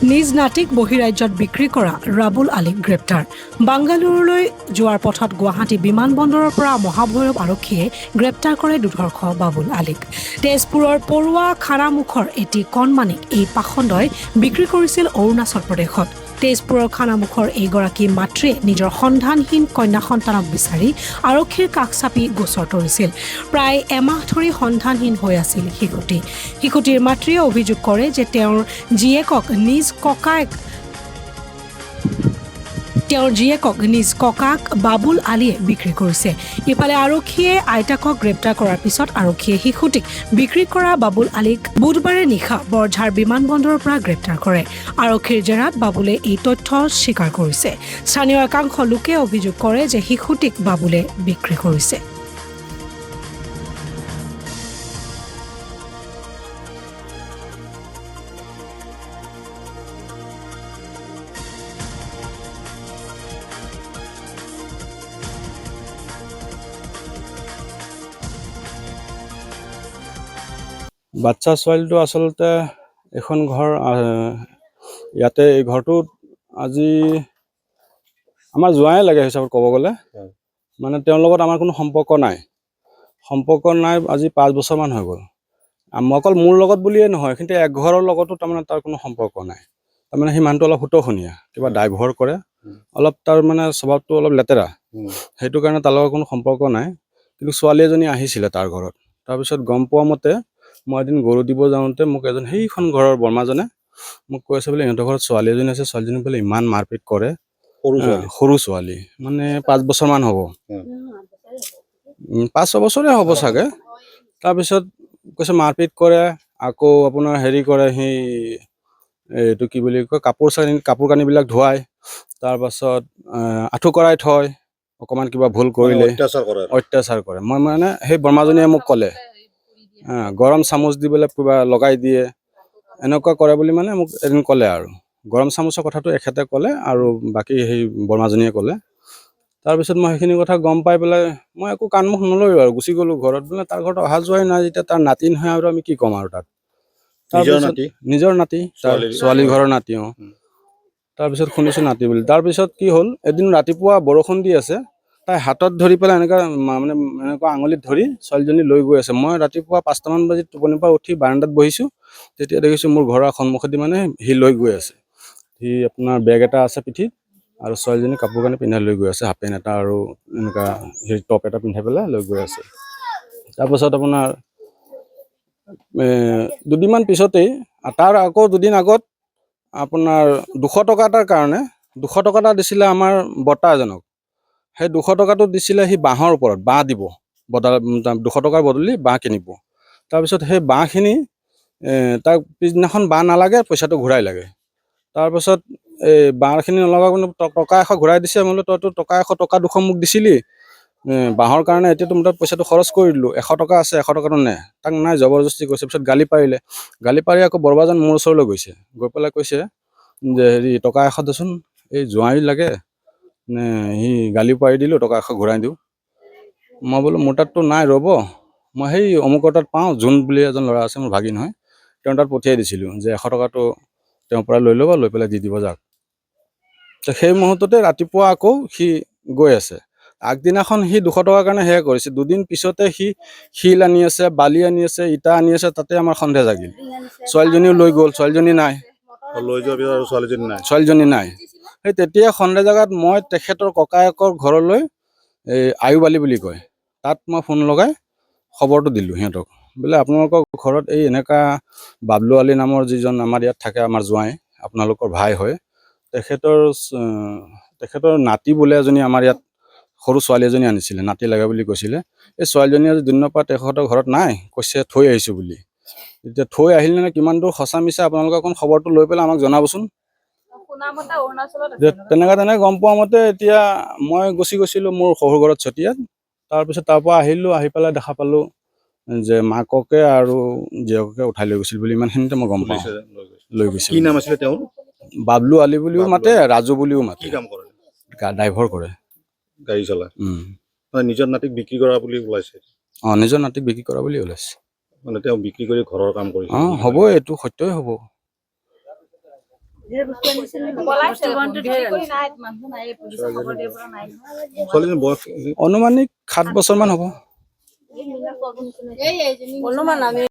নিজ নাতিক বহিৰাজ্যত বিক্ৰী কৰা ৰাবুল আলীক গ্ৰেপ্তাৰ। বাংগালুৰুলৈ যোৱাৰ পথত গুৱাহাটী বিমানবন্দৰৰ পৰা মহাভৈৰৱ আৰক্ষীয়ে গ্ৰেপ্তাৰ কৰে দুৰ্ধৰ্ষ বাবুল আলীক। তেজপুৰৰ পৰুৱা খানামুখৰ এটি কণমানিক এই পাখণ্ডই বিক্ৰী কৰিছিল অৰুণাচল প্ৰদেশত। তেজপুৰৰ খানামুখৰ এইগৰাকী মাতৃয়ে নিজৰ সন্ধানহীন কন্যা সন্তানক বিচাৰি আৰক্ষীৰ কাষ চাপি গোচৰ তৰিছিল। প্ৰায় এমাহ ধৰি সন্ধানহীন হৈ আছিল শিশুটি। শিশুটিৰ মাতৃয়ে অভিযোগ কৰে যে তেওঁৰ জীয়েকক নিজ ককাক বাবুল আলীয়ে বিক্ৰী কৰিছে। ইফালে আৰক্ষীয়ে আইতাকক গ্ৰেপ্তাৰ কৰাৰ পিছত আৰক্ষীয়ে শিশুটিক বিক্ৰী কৰা বাবুল আলীক বুধবাৰে নিশা বৰঝাৰ বিমানবন্দৰৰ পৰা গ্ৰেপ্তাৰ কৰে। আৰক্ষীৰ জেৰাত বাবুলে এই তথ্য স্বীকাৰ কৰিছে। স্থানীয় একাংশ লোকে অভিযোগ কৰে যে শিশুটিক বাবুলে বিক্ৰী কৰিছে। বাচ্চা ছোৱালীটো আচলতে এখন ঘৰ ইয়াতে এই ঘৰটোত আজি আমাৰ যোৱাই লাগে হিচাপত ক'ব গ'লে। মানে তেওঁৰ লগত আমাৰ কোনো সম্পৰ্ক নাই আজি 5 বছৰমান হৈ গ'ল। অকল মোৰ লগত বুলিয়ে নহয়, কিন্তু এক ঘৰৰ লগতো তাৰমানে তাৰ কোনো সম্পৰ্ক নাই। তাৰমানে সেই মানুহটো অলপ হুতখনীয়া, কিবা ড্ৰাইভৰ কৰে, অলপ তাৰ মানে স্বভাৱটো অলপ লেতেৰা। সেইটো কাৰণে তাৰ লগত কোনো সম্পৰ্ক নাই। কিন্তু ছোৱালী এজনী আহিছিলে তাৰ ঘৰত। তাৰপিছত গম পোৱা মতে মই এদিন গৰু দিব যাওঁতে মোক এজন সেইখন ঘৰৰ বৰমাজনে মোক কৈছে বোলে ইহঁতৰ ঘৰত ছোৱালী এজনী আছে, ছোৱালীজনী বোলে ইমান মাৰপিট কৰে। সৰু ছোৱালী মানে 5 বছৰমান হ'ব, 5-6 বছৰে হ'ব চাগে। তাৰপিছত কৈছে মাৰপিট কৰে, আকৌ আপোনাৰ হেৰি কৰে, সেই এইটো কি বুলি কয়, কাপোৰ কানিবিলাক ধুৱায়, তাৰপাছত আঁঠু কৰাই থয়, অকণমান কিবা ভুল কৰিলে অত্যাচাৰ কৰে। মই মানে সেই বৰমাজনীয়ে মোক ক'লে গৰম চামুচ দি পেলাই কিবা লগাই দিয়ে, এনেকুৱা কৰে বুলি মানে মোক এদিন ক'লে। আৰু গৰম চামুচৰ কথাটো এখেতে ক'লে আৰু বাকী সেই বৰমাজনীয়ে ক'লে। তাৰপিছত মই সেইখিনি কথা গম পাই পেলাই মই একো কাণ মুখ নল'লো আৰু গুচি গ'লোঁ ঘৰত। বোলে তাৰ ঘৰত অহা যোৱাই নাই যেতিয়া, তাৰ নাতি নহয় আৰু আমি কি ক'ম আৰু তাত। নিজৰ নাতি, তাৰ ছোৱালী ঘৰৰ নাতি। তাৰপিছত শুনিছোঁ নাতি বুলি। তাৰপিছত কি হ'ল, এদিন ৰাতিপুৱা বৰষুণ দি আছে, তাই হাতত ধৰি পেলাই এনেকুৱা আঙুলিত ধৰি ছোৱালীজনী লৈ গৈ আছে। মই ৰাতিপুৱা 5টামান বাজিত টোপনিৰ পৰা উঠি বাৰান্দাত বহিছোঁ, তেতিয়া দেখিছোঁ মোৰ ঘৰৰ সন্মুখেদি মানে সি লৈ গৈ আছে। সি আপোনাৰ বেগ এটা আছে পিঠিত, আৰু ছোৱালীজনী কাপোৰ কানি পিন্ধাই লৈ গৈ আছে, হাফ পেণ্ট এটা আৰু এনেকুৱা হেৰি টপ এটা পিন্ধাই পেলাই লৈ গৈ আছে। তাৰপাছত আপোনাৰ দুদিনমান পিছতেই, তাৰ আকৌ দুদিন আগত আপোনাৰ 200 টকা এটাৰ কাৰণে 200 টকা এটা দিছিলে আমাৰ বৰ্তা এজনক। সেই 200 টকাটো দিছিলে সি বাঁহৰ ওপৰত, বাঁহ দিব, 200 টকাৰ বদলি বাঁহ কিনিব। তাৰপিছত সেই বাঁহখিনি তাক পিছদিনাখন বাঁহ নালাগে, পইচাটো ঘূৰাই লাগে। তাৰপাছত এই বাঁহখিনি নলগা কোনো টকা 100 ঘূৰাই দিছে। মই বোলো তইতো টকা 200 মোক দিছিলি বাঁহৰ কাৰণে, এতিয়া তোৰ তাত পইচাটো খৰচ কৰি দিলোঁ, 100 টকা আছে, 100 টকাটো নে। তাক নাই, জবৰদস্তি কৰিছে। পিছত গালি পাৰিলে, গালি পাৰি আকৌ বৰবাজন মোৰ ওচৰলৈ গৈছে, গৈ পেলাই কৈছে যে হেৰি টকা 100 দেচোন, এই জোঁৱাই লাগে নে, সি গালি পাৰি দিলোঁ, টকা 100 ঘূৰাই দিওঁ। মই বোলো মোৰ তাততো নাই, ৰ'ব মই সেই অমুকৰ তাত পাওঁ, জোন বুলি এজন ল'ৰা আছে, মোৰ ভাগিন হয়, তেওঁৰ তাত পঠিয়াই দিছিলোঁ যে 100 টকাটো তেওঁৰ পৰা লৈ ল'ব, লৈ পেলাই দি দিব যাওক। তো সেই মুহূৰ্ততে ৰাতিপুৱা আকৌ সি গৈ আছে। আগদিনাখন সি 200 টকাৰ কাৰণে সেয়া কৰিছে, দুদিন পিছতে সি শিল আনি আছে, বালি আনি আছে, ইটা আনি আছে। তাতে আমাৰ সন্দেহ জাগিল। ছোৱালীজনীও লৈ গ'ল, ছোৱালীজনী নাই। লৈ যোৱাৰ পিছত আৰু ছোৱালীজনী নাই। সেই তেতিয়া সন্দেহ জেগাত মই তেখেতৰ ককায়েকৰ ঘৰলৈ, এই আয়ুবালি বুলি কয়, তাত মই ফোন লগাই খবৰটো দিলোঁ সিহঁতক, বোলে আপোনালোকৰ ঘৰত এই এনেকুৱা বাবলু আলী নামৰ যিজন আমাৰ ইয়াত থাকে, আমাৰ জোঁৱাই, আপোনালোকৰ ভাই হয়, তেখেতৰ নাতি বোলে এজনী আমাৰ ইয়াত সৰু ছোৱালী এজনী আনিছিলে, নাতি লাগে বুলি কৈছিলে। এই ছোৱালীজনী আজি দুদিনৰ পৰা তেখেতৰ ঘৰত নাই, কৈছে থৈ আহিছোঁ বুলি। এতিয়া থৈ আহিল নে কিমান দূৰ সঁচা মিছা আপোনালোকে অকণ খবৰটো লৈ পেলাই আমাক জনাবচোন। তেনেকৈ গম পোৱা মতে এতিয়া মই গুচি গৈছিলোঁ মোৰ শহুৰ ঘৰত চতিয়াত। তাৰপিছত তাৰ পৰা আহিলোঁ, আহি পেলাই দেখা পালোঁ যে মাককে আৰু জীয়েককে উঠাই লৈ গৈছিল বুলি ইমানখিনিতে মই গম পাওঁ। লৈ গৈছিল। কি নাম আছিলে তেওঁৰ? বাবলু আলী বুলিও মাতে, ৰাজু বুলিও মাতে। কি কাম কৰে? ড্ৰাইভৰ কৰে, গাড়ী চলায়। মানে নিজৰ নাতিক বিক্ৰী কৰা বুলি ওলাইছে। নিজৰ নাতিক বিক্ৰী কৰা বুলি ওলাইছে। মানে তেওঁ বিক্ৰী কৰি ঘৰৰ কাম কৰিছে। হ'ব, এইটো সত্যই হ'ব। ছোৱালীজনীৰ বয়স অনুমানিক 7 বছৰমান হ'ব।